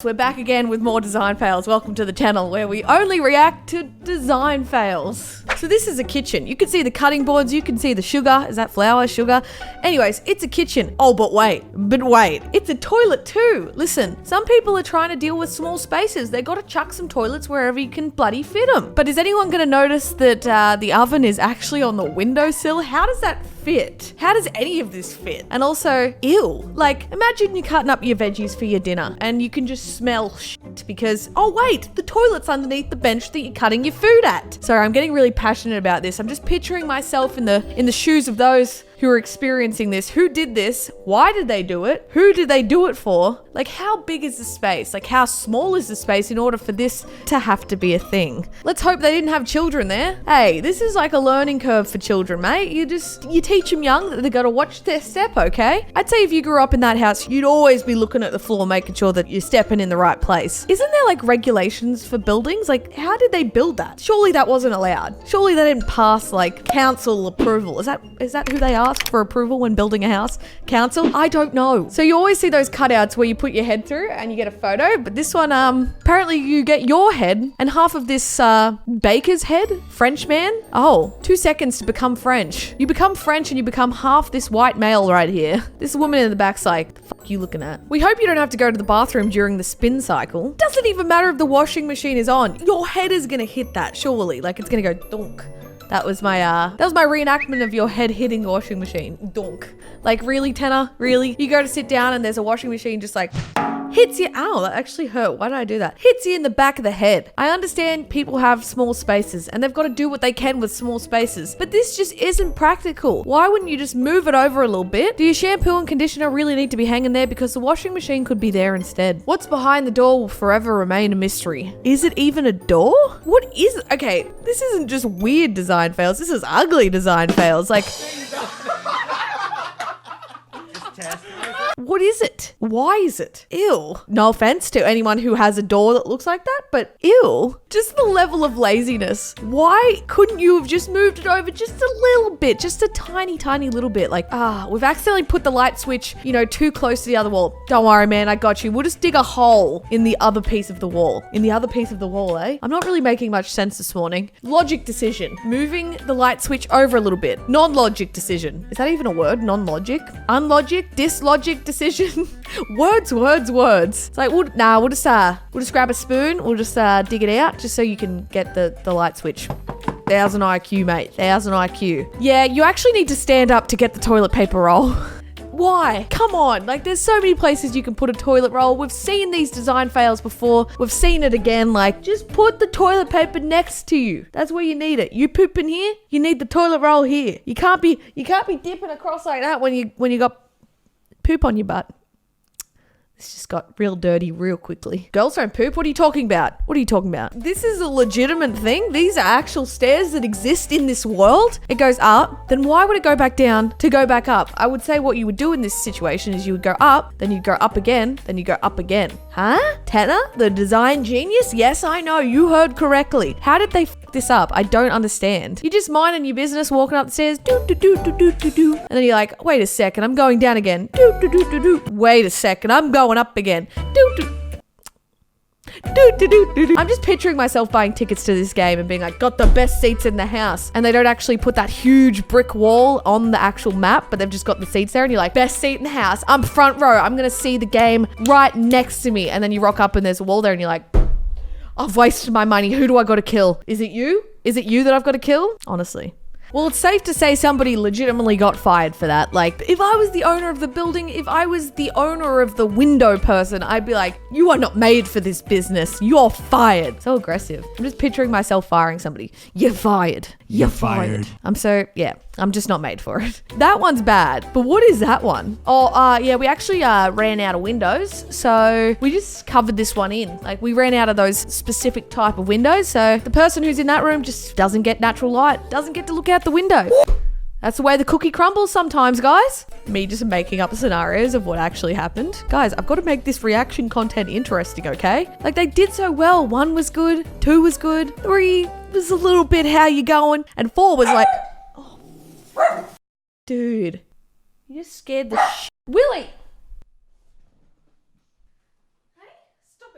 We're back again with more design fails. Welcome to the channel where we only react to design fails. So this is a kitchen. You can see the cutting boards, you can see the sugar. Is that flour, sugar? Anyways, it's a kitchen. Oh, but wait, it's a toilet too. Listen, some people are trying to deal with small spaces. They gotta chuck some toilets wherever you can bloody fit them. But is anyone gonna notice that the oven is actually on the windowsill? How does that fit? How does any of this fit? And also, ew. Like, imagine you're cutting up your veggies for your dinner and you can just smell shit because, oh wait, the toilet's underneath the bench that you're cutting your food at. Sorry, I'm getting really passionate about this. I'm just picturing myself in the shoes of those who are experiencing this. Who did this? Why did they do it? Who did they do it for? Like, how big is the space? Like, how small is the space in order for this to have to be a thing? Let's hope they didn't have children there. Hey, this is like a learning curve for children, mate. You teach them young that they gotta watch their step, okay? I'd say if you grew up in that house, you'd always be looking at the floor, making sure that you're stepping in the right place. Isn't there like regulations for buildings? Like, how did they build that? Surely that wasn't allowed. Surely they didn't pass like council approval. Is that who they ask for approval when building a house? Council? I don't know. So you always see those cutouts where you put your head through and you get a photo, but this one, apparently you get your head and half of this baker's head. French man? Oh, 2 seconds to become French. You become French and you become half this white male right here. This woman in the back's like, the fuck you looking at? We hope you don't have to go to the bathroom during the spin cycle. Doesn't even matter if the washing machine is on. Your head is gonna hit that, surely. Like, it's gonna go donk. That was my reenactment of your head hitting the washing machine. Donk. Like, really, Tannar? Really? You go to sit down and there's a washing machine just like hits you. Ow, that actually hurt. Why did I do that? Hits you in the back of the head. I understand people have small spaces and they've got to do what they can with small spaces, but this just isn't practical. Why wouldn't you just move it over a little bit? Do your shampoo and conditioner really need to be hanging there? Because the washing machine could be there instead. What's behind the door will forever remain a mystery. Is it even a door? What is it? Okay, this isn't just weird design fails. This is ugly design fails. Like, what is it? Why is it? Ew. No offense to anyone who has a door that looks like that, but ew. Just the level of laziness. Why couldn't you have just moved it over just a little bit? Just a tiny, tiny little bit. Like, we've accidentally put the light switch, too close to the other wall. Don't worry, man, I got you. We'll just dig a hole in the other piece of the wall. In the other piece of the wall, eh? I'm not really making much sense this morning. Logic decision. Moving the light switch over a little bit. Non-logic decision. Is that even a word? Non-logic? Unlogic? Dislogic decision? Words. It's like, we'll just grab a spoon. We'll just dig it out just so you can get the light switch. 1000 IQ, mate. 1000 IQ. Yeah, you actually need to stand up to get the toilet paper roll. Why? Come on. Like, there's so many places you can put a toilet roll. We've seen these design fails before. We've seen it again. Like, just put the toilet paper next to you. That's where you need it. You poop in here, you need the toilet roll here. You can't be dipping across like that when you got poop on your butt. This just got real dirty real quickly. Girls don't poop? What are you talking about? This is a legitimate thing. These are actual stairs that exist in this world. It goes up. Then why would it go back down to go back up? I would say what you would do in this situation is you would go up, then you'd go up again, then you go up again. Huh? Tannar, the design genius? Yes, I know. You heard correctly. How did they f this up? I don't understand. You're just minding your business, walking up the stairs, do. And then you're like, wait a second, I'm going down again. Do. Wait a second, I'm going up again. Do. I'm just picturing myself buying tickets to this game and being like, got the best seats in the house. And they don't actually put that huge brick wall on the actual map, but they've just got the seats there and you're like, best seat in the house. I'm front row. I'm going to see the game right next to me. And then you rock up and there's a wall there and you're like, I've wasted my money. Who do I got to kill? Is it you? Is it you that I've got to kill? Honestly. Well, it's safe to say somebody legitimately got fired for that. Like, if I was the owner of the building, if I was the owner of the window person, I'd be like, you are not made for this business. You're fired. So aggressive. I'm just picturing myself firing somebody. You're fired. You're fired. I'm just not made for it. That one's bad. But what is that one? Yeah, we actually ran out of windows. So we just covered this one in. Like, we ran out of those specific type of windows. So the person who's in that room just doesn't get natural light, doesn't get to look out the window. That's the way the cookie crumbles sometimes, guys. Me just making up scenarios of what actually happened. Guys, I've got to make this reaction content interesting, okay? Like, they did so well. 1 was good, 2 was good, 3 was a little bit how you going, and 4 was like, oh, dude, you just scared the Willie! Hey, stop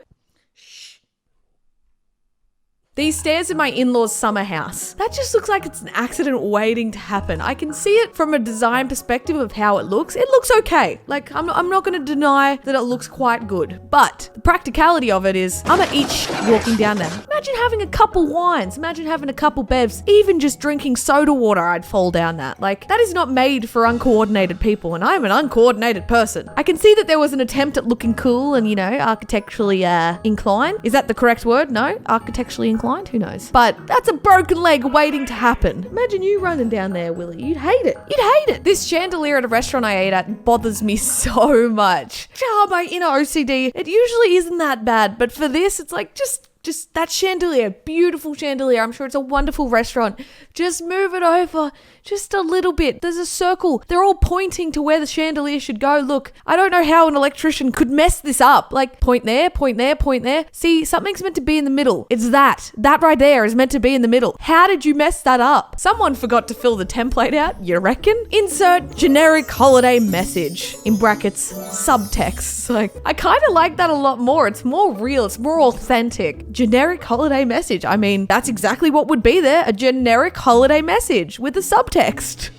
These stairs in my in-laws' summer house. That just looks like it's an accident waiting to happen. I can see it from a design perspective of how it looks. It looks okay. Like, I'm not going to deny that it looks quite good. But the practicality of it is, I'm gonna eat walking down there. Imagine having a couple wines. Imagine having a couple bevs. Even just drinking soda water, I'd fall down that. Like, that is not made for uncoordinated people, and I'm an uncoordinated person. I can see that there was an attempt at looking cool and, you know, architecturally inclined. Is that the correct word? No? Architecturally inclined? Who knows? But that's a broken leg waiting to happen. Imagine you running down there, Willie. You'd hate it. You'd hate it. This chandelier at a restaurant I ate at bothers me so much. My inner OCD, it usually isn't that bad, but for this, it's like just that chandelier, beautiful chandelier. I'm sure it's a wonderful restaurant. Just move it over just a little bit. There's a circle. They're all pointing to where the chandelier should go. Look, I don't know how an electrician could mess this up. Like, point there, point there, point there. See, something's meant to be in the middle. It's that. That right there is meant to be in the middle. How did you mess that up? Someone forgot to fill the template out, you reckon? Insert generic holiday message, in brackets, subtext. Like, I kind of like that a lot more. It's more real. It's more authentic. Generic holiday message. I mean, that's exactly what would be there. A generic holiday message with a subtext.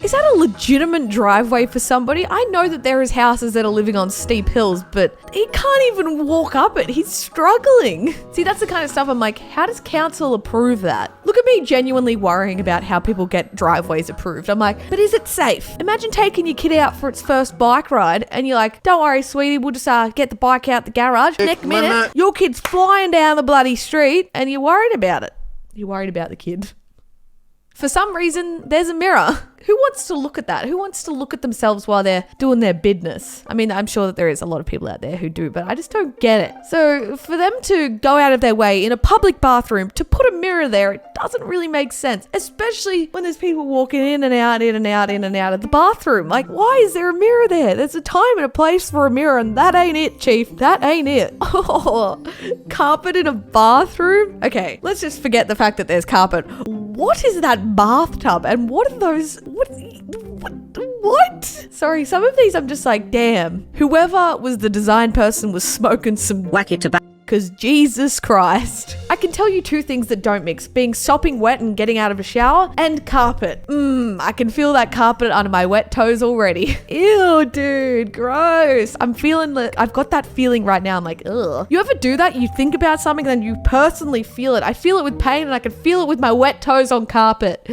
Is that a legitimate driveway for somebody? I know that there is houses that are living on steep hills, but he can't even walk up it. He's struggling. See, that's the kind of stuff I'm like, how does council approve that? Look at me genuinely worrying about how people get driveways approved. I'm like, but is it safe? Imagine taking your kid out for its first bike ride and you're like, don't worry, sweetie, we'll just get the bike out the garage. Next minute, your kid's flying down the bloody street and you're worried about it. You're worried about the kid. For some reason, there's a mirror. Who wants to look at that? Who wants to look at themselves while they're doing their business? I mean, I'm sure that there is a lot of people out there who do, but I just don't get it. So for them to go out of their way in a public bathroom to put a mirror there, it doesn't really make sense, especially when there's people walking in and out, in and out, in and out of the bathroom. Like, why is there a mirror there? There's a time and a place for a mirror, and that ain't it, Chief. That ain't it. Oh, carpet in a bathroom? Okay, let's just forget the fact that there's carpet. What is that bathtub? And what are those? What? Sorry, some of these I'm just like, damn. Whoever was the design person was smoking some wacky tobacco. Because Jesus Christ. I can tell you two things that don't mix. Being sopping wet and getting out of a shower, and carpet. I can feel that carpet under my wet toes already. Ew, dude, gross. I'm feeling like, I've got that feeling right now. I'm like, ugh. You ever do that? You think about something and then you personally feel it. I feel it with pain and I can feel it with my wet toes on carpet.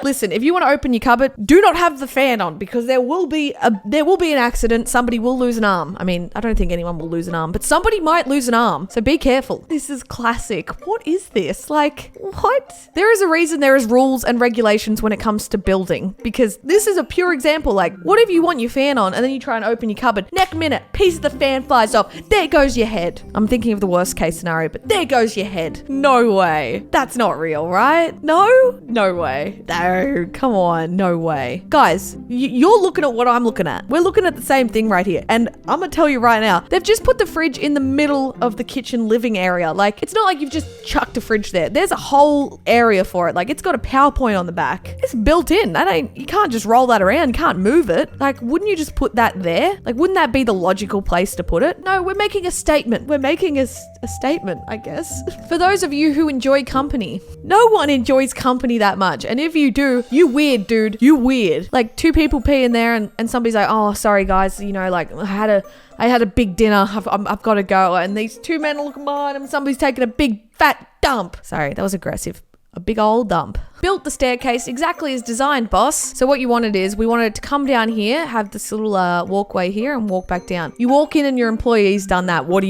Listen, if you want to open your cupboard, do not have the fan on because there will be an accident. Somebody will lose an arm. I mean, I don't think anyone will lose an arm, but somebody might lose an arm. So be careful. This is classic. What is this? Like, what? There is a reason there is rules and regulations when it comes to building, because this is a pure example. Like, what if you want your fan on and then you try and open your cupboard? Next minute, piece of the fan flies off. There goes your head. I'm thinking of the worst case scenario, but there goes your head. No way. That's not real, right? No? No way. No, come on. No way. Guys, you're looking at what I'm looking at. We're looking at the same thing right here. And I'm gonna tell you right now, they've just put the fridge in the middle of the kitchen living area. Like, it's not like you've just chucked a fridge there. There's a whole area for it. Like, it's got a PowerPoint on the back. It's built in. You can't just roll that around. You can't move it. Like, wouldn't you just put that there? Like, wouldn't that be the logical place to put it? No, we're making a statement. We're making a statement, I guess. For those of you who enjoy company, no one enjoys company that much. And if you do, you weird, dude. You weird. Like, two people pee in there and somebody's like, oh, sorry guys, you know, like I had a big dinner. I've got to go. And these two men are looking behind them. Somebody's taking a big fat dump. Sorry, that was aggressive. A big old dump. Built the staircase exactly as designed, boss. So what you wanted is, we wanted it to come down here, have this little walkway here and walk back down. You walk in and your employee's done that. What do?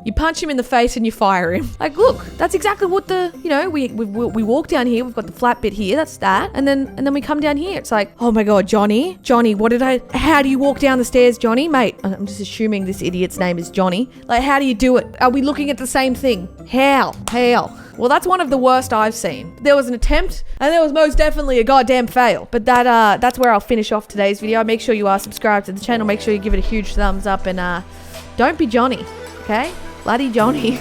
You punch him in the face and you fire him. Like, look, that's exactly what we walk down here. We've got the flat bit here. That's that. And then we come down here. It's like, oh my God, Johnny, how do you walk down the stairs, Johnny? Mate, I'm just assuming this idiot's name is Johnny. Like, how do you do it? Are we looking at the same thing? How? Well, that's one of the worst I've seen. There was an attempt, and there was most definitely a goddamn fail. But that's where I'll finish off today's video. Make sure you are subscribed to the channel. Make sure you give it a huge thumbs up, and don't be Johnny, okay? Bloody Johnny.